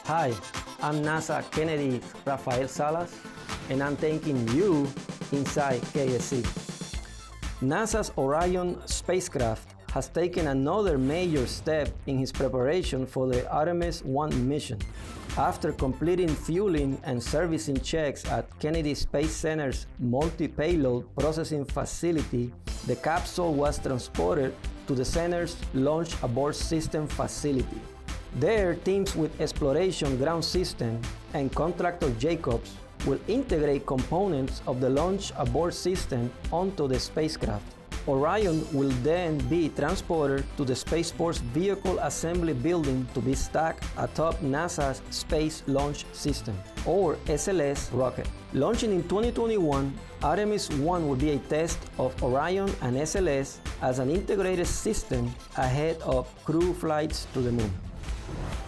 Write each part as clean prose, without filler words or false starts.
Hi, I'm NASA Kennedy Rafael Salas, and I'm taking you inside KSC. NASA's Orion spacecraft has taken another major step in its preparation for the Artemis I mission. After completing fueling and servicing checks at Kennedy Space Center's Multi-Payload processing facility, the capsule was transported to the center's Launch Abort System Facility. There, teams with Exploration Ground System and contractor Jacobs will integrate components of the Launch Abort System onto the spacecraft. Orion will then be transported to the spaceport's Vehicle Assembly Building to be stacked atop NASA's Space Launch System, or SLS, rocket. Launching in 2021, Artemis I will be a test of Orion and SLS as an integrated system ahead of crew flights to the moon.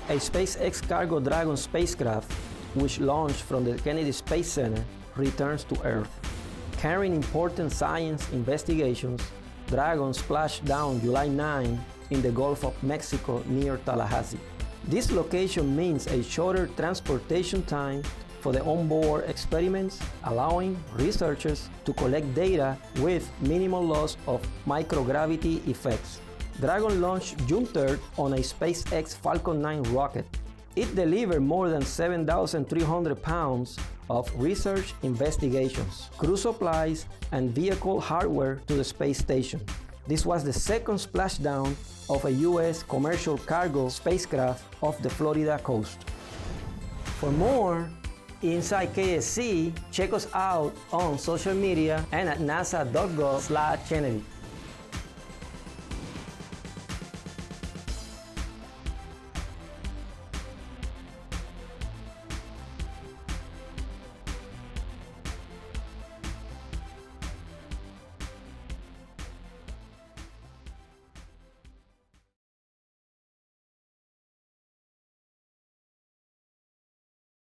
A SpaceX Cargo Dragon spacecraft, which launched from the Kennedy Space Center, returns to Earth. Carrying important science investigations, Dragon splashed down July 9 in the Gulf of Mexico near Tallahassee. This location means a shorter transportation time for the onboard experiments, allowing researchers to collect data with minimal loss of microgravity effects. Dragon launched June 3rd on a SpaceX Falcon 9 rocket. It delivered more than 7,300 pounds of research investigations, crew supplies, and vehicle hardware to the space station. This was the second splashdown of a U.S. commercial cargo spacecraft off the Florida coast. For more inside KSC, check us out on social media and at nasa.gov/Kennedy.